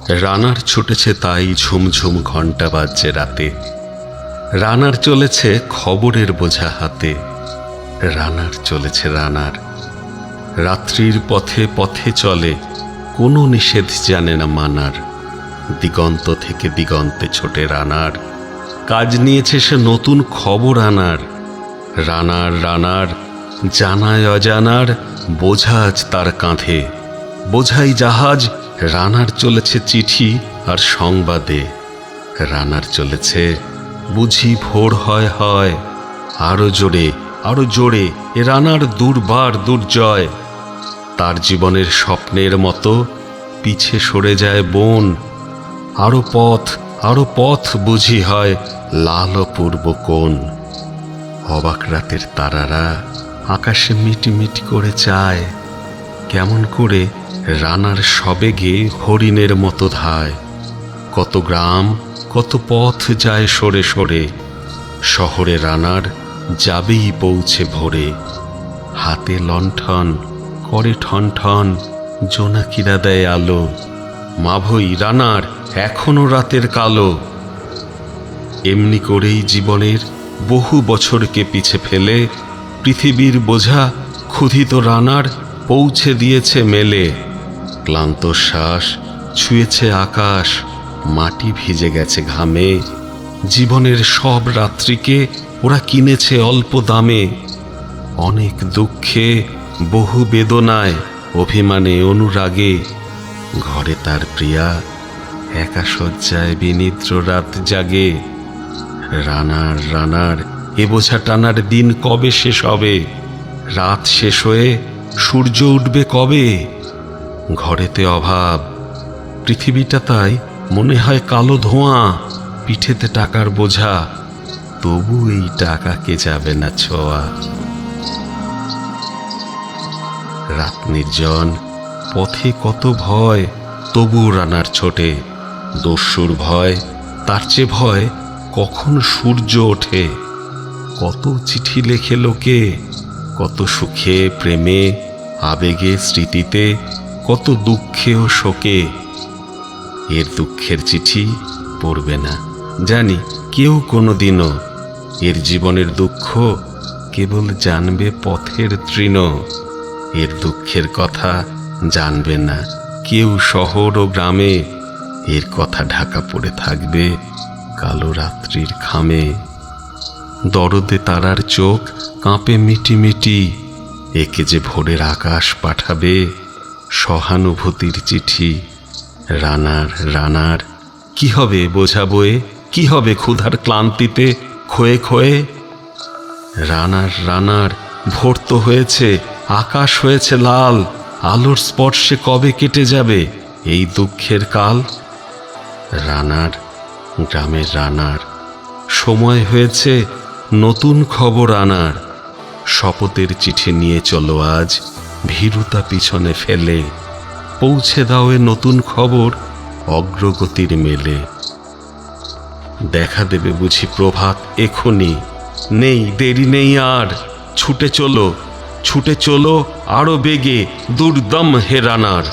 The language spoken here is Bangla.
রানার ছুটেছে তাই ঝুমঝুম ঘণ্টা বাজছে রাতে। রানার চলেছে খবরের বোঝা হাতে। রানার চলেছে রানার, রাত্রির পথে পথে চলে, কোনো নিষেধ জানে না মানার। দিগন্ত থেকে দিগন্তে ছোটে রানার, কাজ নিয়েছে সে নতুন খবর আনার। রানার রানার জানায় অজানার বোঝা আজ তার কাঁধে। বোঝাই জাহাজ, রানার চলেছে চিঠি আর সংবাদে। রানার চলেছে বুঝি ভোর হয় হয়, আরো জোরে আরো জোরে এ রানার দুর্বার দুর্জয়। তার জীবনের স্বপ্নের মতো পিছে সরে যায় বন। আরো পথ বুঝি হয় লাল পূর্ব কোণ। অবাক রাতের তারারা আকাশে মিটিমিটি করে চায়, কেমন করে রানার সবেগে হরিণের মতো ধায়। কত গ্রাম কত পথ যায় সরে সরে, শহরে রানার যাবেই পৌঁছে ভোরে। হাতে লণ্ঠন করে ঠন ঠন, জোনাকিরা দেয় আলো। মাভই রানার এখনো রাতের কালো। এমনি করেই জীবনের বহু বছরকে পিছে ফেলে পৃথিবীর বোঝা ক্ষুধিত রানার পৌঁছে দিয়েছে মেলে। ক্লান্ত শ্বাস ছুঁয়েছে আকাশ, মাটি ভিজে গেছে ঘামে। জীবনের সব রাত্রিকে ওরা কিনেছে অল্প দামে। অনেক দুঃখে বহু বেদনায় অভিমানে অনুরাগে, ঘরে তার প্রিয়া একা শয্যায় বিনিদ্র রাত জাগে। রানার রানার এ বোঝা টানার দিন কবে শেষ হবে? রাত শেষ হয়ে সূর্য উঠবে কবে? ঘরেতে অভাব, পৃথিবীটা তাই মনে হয় কালো ধোঁয়া। পিঠেতে টাকার বোঝা, তবু এই টাকাকে যাবে না ছোঁয়া। রাত নির্জন, পথে কত ভয়, তবু রানার ছোটে। দস্যুর ভয়, তার চেয়ে ভয় কখন সূর্য ওঠে। কত চিঠি লেখে লোকে, কত সুখে প্রেমে আবেগে স্মৃতিতে, কত দুঃখে ও শোকে। এর দুঃখের চিঠি পড়বে না জানি কেউ কোনোদিনও। এর জীবনের দুঃখ কেবল জানবে পথের তৃণ। এর দুঃখের কথা জানবে না কেউ শহর ও গ্রামে। এর কথা ঢাকা পড়ে থাকবে কালো রাত্রির খামে। দরদে তারার চোখ কাঁপে মিটিমিটি, একে যে ভোরের আকাশ পাঠাবে সহানুভূতির চিঠি। রানার রানার কি হবে বোঝা বয়ে, কি হবে ক্ষুধার ক্লান্তিতে ক্ষয়ে ক্ষয়ে? রানার রানার ভোর তো হয়েছে, আকাশ হয়েছে লাল। আলোর স্পর্শে কবে কেটে যাবে এই দুঃখের কাল? রানার গ্রামের রানার সময় হয়েছে নতুন খবর আনার। শপথের চিঠি নিয়ে চলো আজ ভীরুতা পিছনে ফেলে। পৌঁছে দাও এ নতুন খবর অগ্রগতির মেলে। দেখা দেবে বুঝি প্রভাত এখনি, নেই দেরি নেই আর। ছুটে চলো আরো বেগে দুর্দম হে রানার।